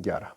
11,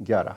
11,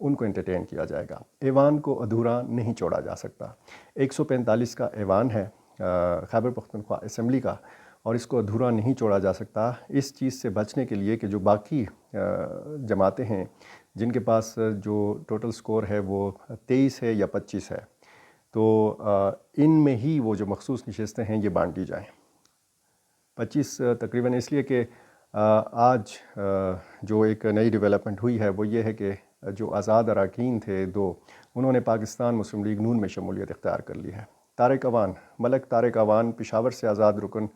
ان کو انٹرٹین کیا جائے گا۔ ایوان کو ادھورا نہیں چھوڑا جا سکتا۔ 145 کا ایوان ہے خیبر پختونخوا اسمبلی کا، اور اس کو ادھورا نہیں چھوڑا جا سکتا اس چیز سے بچنے کے لیے کہ جو باقی جماعتیں ہیں جن کے پاس جو ٹوٹل سکور ہے وہ 23 ہے یا 25 ہے، تو ان میں ہی وہ جو مخصوص نشستیں ہیں یہ بانٹی جائیں۔ 25 تقریباً اس لیے کہ آج جو ایک نئی ڈیولپمنٹ ہوئی ہے وہ یہ ہے کہ جو آزاد اراکین تھے دو، انہوں نے پاکستان مسلم لیگ نون میں شمولیت اختیار کر لی ہے۔ طارق اعوان، ملک طارق اعوان پشاور سے آزاد رکن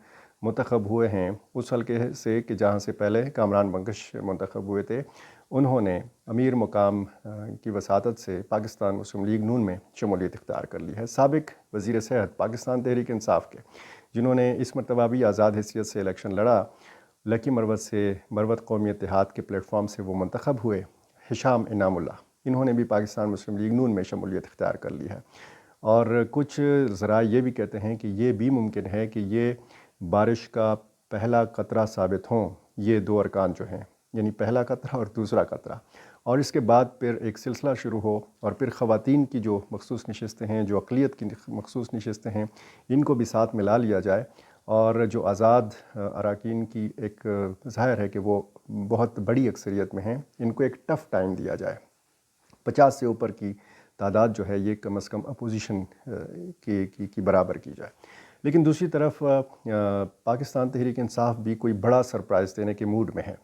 منتخب ہوئے ہیں اس حلقے سے کہ جہاں سے پہلے کامران بنگش منتخب ہوئے تھے۔ انہوں نے امیر مقام کی وساطت سے پاکستان مسلم لیگ نون میں شمولیت اختیار کر لی ہے۔ سابق وزیر صحت پاکستان تحریک انصاف کے، جنہوں نے اس مرتبہ بھی آزاد حیثیت سے الیکشن لڑا، لکی مروت سے، مروت قومی اتحاد کے پلیٹ فارم سے وہ منتخب ہوئے، ہشام انعام اللہ، انہوں نے بھی پاکستان مسلم لیگ نون میں شمولیت اختیار کر لی ہے۔ اور کچھ ذرائع یہ بھی کہتے ہیں کہ یہ بھی ممکن ہے کہ یہ بارش کا پہلا قطرہ ثابت ہوں، یہ دو ارکان جو ہیں، یعنی پہلا قطرہ اور دوسرا قطرہ، اور اس کے بعد پھر ایک سلسلہ شروع ہو اور پھر خواتین کی جو مخصوص نشستیں ہیں، جو اقلیت کی مخصوص نشستیں ہیں، ان کو بھی ساتھ ملا لیا جائے، اور جو آزاد اراکین کی ایک ظاہر ہے کہ وہ بہت بڑی اکثریت میں ہیں، ان کو ایک ٹف ٹائم دیا جائے۔ 50 سے اوپر کی تعداد جو ہے یہ کم از کم اپوزیشن کی برابر کی جائے۔ لیکن دوسری طرف پاکستان تحریک انصاف بھی کوئی بڑا سرپرائز دینے کے موڈ میں ہے۔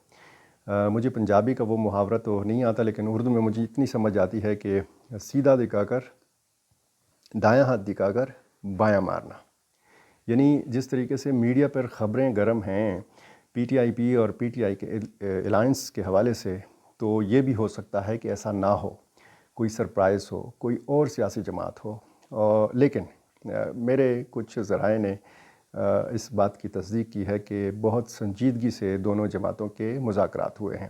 مجھے پنجابی کا وہ محاورہ تو نہیں آتا، لیکن اردو میں مجھے اتنی سمجھ آتی ہے کہ سیدھا دکھا کر، دایاں ہاتھ دکھا کر بایاں مارنا، یعنی جس طریقے سے میڈیا پر خبریں گرم ہیں پی ٹی آئی پی اور پی ٹی آئی کے الائنس کے حوالے سے، تو یہ بھی ہو سکتا ہے کہ ایسا نہ ہو، کوئی سرپرائز ہو، کوئی اور سیاسی جماعت ہو۔ لیکن میرے کچھ ذرائع نے اس بات کی تصدیق کی ہے کہ بہت سنجیدگی سے دونوں جماعتوں کے مذاکرات ہوئے ہیں،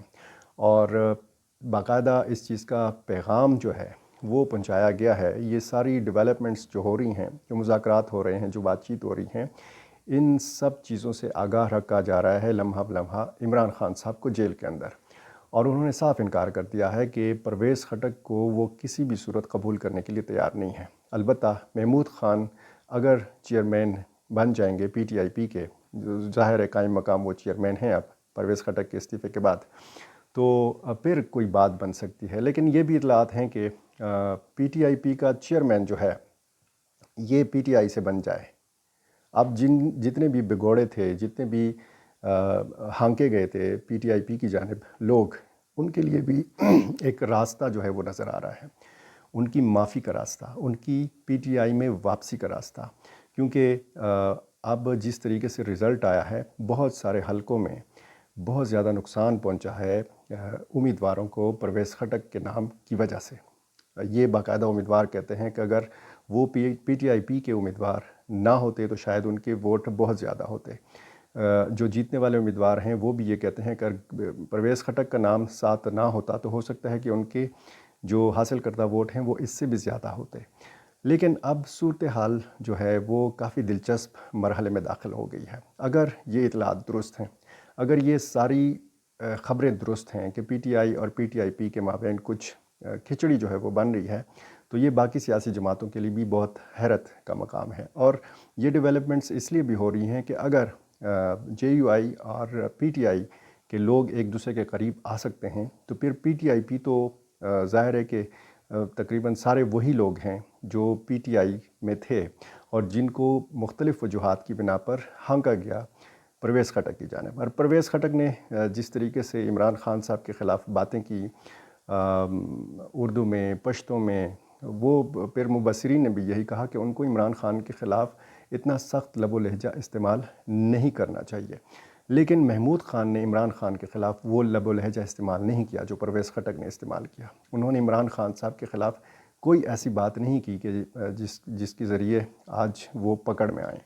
اور باقاعدہ اس چیز کا پیغام جو ہے وہ پہنچایا گیا ہے۔ یہ ساری ڈیولپمنٹس جو ہو رہی ہیں، جو مذاکرات ہو رہے ہیں، جو بات چیت ہو رہی ہیں، ان سب چیزوں سے آگاہ رکھا جا رہا ہے لمحہ بلمحہ عمران خان صاحب کو جیل کے اندر، اور انہوں نے صاف انکار کر دیا ہے کہ پرویز خٹک کو وہ کسی بھی صورت قبول کرنے کے لیے تیار نہیں ہے۔ البتہ محمود خان اگر چیئرمین بن جائیں گے پی ٹی آئی پی کے، جو ظاہر ہے قائم مقام وہ چیئرمین ہیں اب پرویز خٹک کے استعفے کے بعد، تو پھر کوئی بات بن سکتی ہے۔ لیکن یہ بھی اطلاعات ہیں کہ پی ٹی آئی پی کا چیئرمین جو ہے یہ پی ٹی آئی سے بن جائے۔ اب جتنے بھی بگوڑے تھے، جتنے بھی ہانکے گئے تھے پی ٹی آئی پی کی جانب لوگ، ان کے لیے بھی ایک راستہ جو ہے وہ نظر آ رہا ہے، ان کی معافی کا راستہ، ان کی پی ٹی آئی میں واپسی کا راستہ، کیونکہ اب جس طریقے سے رزلٹ آیا ہے بہت سارے حلقوں میں بہت زیادہ نقصان پہنچا ہے امیدواروں کو پرویز خٹک کے نام کی وجہ سے۔ یہ باقاعدہ امیدوار کہتے ہیں کہ اگر وہ پی ٹی آئی پی کے امیدوار نہ ہوتے تو شاید ان کے ووٹ بہت زیادہ ہوتے۔ جو جیتنے والے امیدوار ہیں وہ بھی یہ کہتے ہیں کہ اگر پرویز خٹک کا نام ساتھ نہ ہوتا تو ہو سکتا ہے کہ ان کے جو حاصل کردہ ووٹ ہیں وہ اس سے بھی زیادہ ہوتے۔ لیکن اب صورتحال جو ہے وہ کافی دلچسپ مرحلے میں داخل ہو گئی ہے۔ اگر یہ اطلاعات درست ہیں، اگر یہ ساری خبریں درست ہیں کہ پی ٹی آئی اور پی ٹی آئی پی کے مابین کچھ کھچڑی جو ہے وہ بن رہی ہے، تو یہ باقی سیاسی جماعتوں کے لیے بھی بہت حیرت کا مقام ہے۔ اور یہ ڈیولپمنٹس اس لیے بھی ہو رہی ہیں کہ اگر جے یو آئی اور پی ٹی آئی کے لوگ ایک دوسرے کے قریب آ سکتے ہیں تو پھر پی ٹی آئی پی تو ظاہر ہے کہ تقریباً سارے وہی لوگ ہیں جو پی ٹی آئی میں تھے اور جن کو مختلف وجوہات کی بنا پر ہانکا گیا پرویز خٹک کی جانب۔ اور پرویز خٹک نے جس طریقے سے عمران خان صاحب کے خلاف باتیں کی اردو میں، پشتو میں، وہ پھر مبصرین نے بھی یہی کہا کہ ان کو عمران خان کے خلاف اتنا سخت لب و لہجہ استعمال نہیں کرنا چاہیے۔ لیکن محمود خان نے عمران خان کے خلاف وہ لب و لہجہ استعمال نہیں کیا جو پرویز خٹک نے استعمال کیا۔ انہوں نے عمران خان صاحب کے خلاف کوئی ایسی بات نہیں کی کہ جس کے ذریعے آج وہ پکڑ میں آئیں۔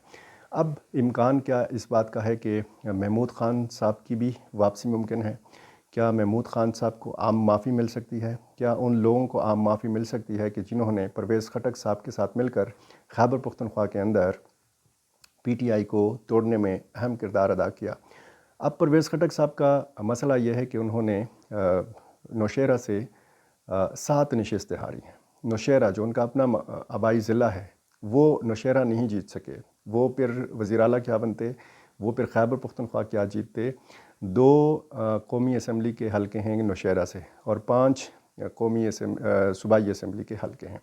اب امکان کیا اس بات کا ہے کہ محمود خان صاحب کی بھی واپسی ممکن ہے؟ کیا محمود خان صاحب کو عام معافی مل سکتی ہے؟ کیا ان لوگوں کو عام معافی مل سکتی ہے کہ جنہوں نے پرویز خٹک صاحب کے ساتھ مل کر خیبر پختونخوا کے اندر پی ٹی آئی کو توڑنے میں اہم کردار ادا کیا؟ اب پرویز خٹک صاحب کا مسئلہ یہ ہے کہ انہوں نے نوشہرہ سے 7 نشستیں ہاری ہیں۔ نوشہرہ جو ان کا اپنا آبائی ضلع ہے وہ نوشہرہ نہیں جیت سکے، وہ پھر وزیر اعلیٰ کیا بنتے، وہ پھر خیبر پختونخوا کیا جیتتے۔ 2 قومی اسمبلی کے حلقے ہیں نوشہرہ سے اور 5 صوبائی اسمبلی کے حلقے ہیں۔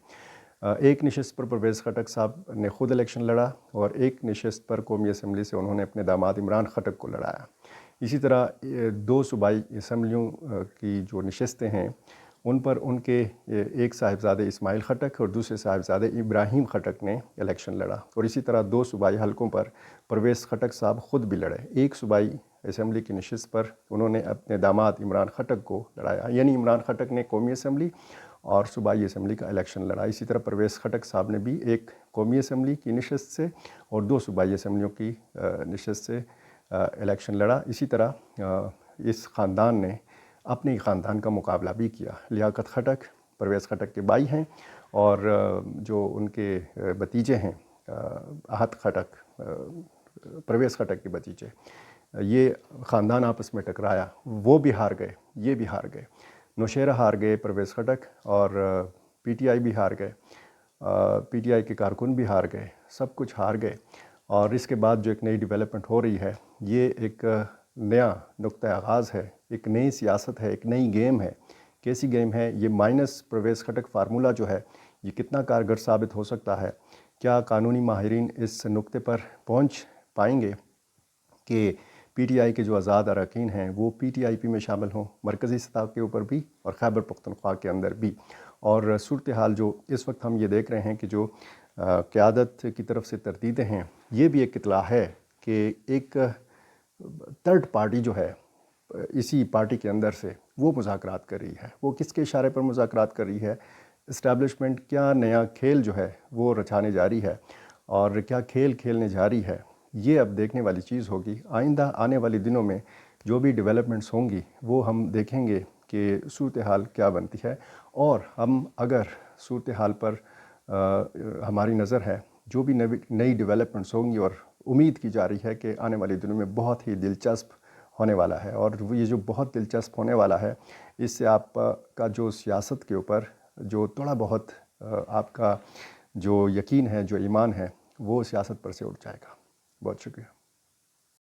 ایک نشست پر پرویز خٹک صاحب نے خود الیکشن لڑا اور ایک نشست پر قومی اسمبلی سے انہوں نے اپنے داماد عمران خٹک کو لڑایا۔ اسی طرح 2 صوبائی اسمبلیوں کی جو نشستیں ہیں ان پر ان کے ایک صاحبزادے اسماعیل خٹک اور دوسرے صاحبزادے ابراہیم خٹک نے الیکشن لڑا، اور اسی طرح 2 صوبائی حلقوں پر پرویز خٹک صاحب خود بھی لڑے۔ ایک صوبائی اسمبلی کی نشست پر انہوں نے اپنے داماد عمران خٹک کو لڑایا، یعنی عمران خٹک نے قومی اسمبلی اور صوبائی اسمبلی کا الیکشن لڑا۔ اسی طرح پرویز خٹک صاحب نے بھی ایک قومی اسمبلی کی نشست سے اور 2 صوبائی اسمبلیوں کی نشست سے الیکشن لڑا۔ اسی طرح اس خاندان نے اپنے خاندان کا مقابلہ بھی کیا۔ لیاقت خٹک پرویز خٹک کے بھائی ہیں، اور جو ان کے بھتیجے ہیں احد خٹک پرویز خٹک کے بھتیجے، یہ خاندان آپس میں ٹکرایا، وہ بھی ہار گئے، یہ بھی ہار گئے۔ نوشہرہ ہار گئے پرویز خٹک، اور پی ٹی آئی بھی ہار گئے، پی ٹی آئی کے کارکن بھی ہار گئے، سب کچھ ہار گئے۔ اور اس کے بعد جو ایک نئی ڈیولپمنٹ ہو رہی ہے، یہ ایک نیا نقطہ آغاز ہے، ایک نئی سیاست ہے، ایک نئی گیم ہے۔ کیسی گیم ہے؟ یہ مائنس پرویز خٹک فارمولہ جو ہے یہ کتنا کارگر ثابت ہو سکتا ہے؟ کیا قانونی ماہرین اس نقطے پر پہنچ پائیں گے کہ پی ٹی آئی کے جو آزاد اراکین ہیں وہ پی ٹی آئی پی میں شامل ہوں، مرکزی سطح کے اوپر بھی اور خیبر پختونخوا کے اندر بھی؟ اور صورتحال جو اس وقت ہم یہ دیکھ رہے ہیں کہ جو قیادت کی طرف سے تردیدیں ہیں، یہ بھی ایک اطلاع ہے کہ ایک تھرڈ پارٹی جو ہے اسی پارٹی کے اندر سے وہ مذاکرات کر رہی ہے۔ وہ کس کے اشارے پر مذاکرات کر رہی ہے؟ اسٹیبلشمنٹ کیا نیا کھیل جو ہے وہ رچانے جا رہی ہے، اور کیا کھیل کھیلنے جا رہی ہے، یہ اب دیکھنے والی چیز ہوگی۔ آئندہ آنے والی دنوں میں جو بھی ڈیولپمنٹس ہوں گی وہ ہم دیکھیں گے کہ صورتحال کیا بنتی ہے، اور ہم اگر صورتحال پر ہماری نظر ہے، جو بھی نئی ڈیولپمنٹس ہوں گی، اور امید کی جا رہی ہے کہ آنے والی دنوں میں بہت ہی دلچسپ ہونے والا ہے، اور یہ جو بہت دلچسپ ہونے والا ہے اس سے آپ کا جو سیاست کے اوپر جو تھوڑا بہت آپ کا جو یقین ہے، جو ایمان ہے، وہ سیاست پر سے اٹھ جائے گا۔ بہت شکریہ۔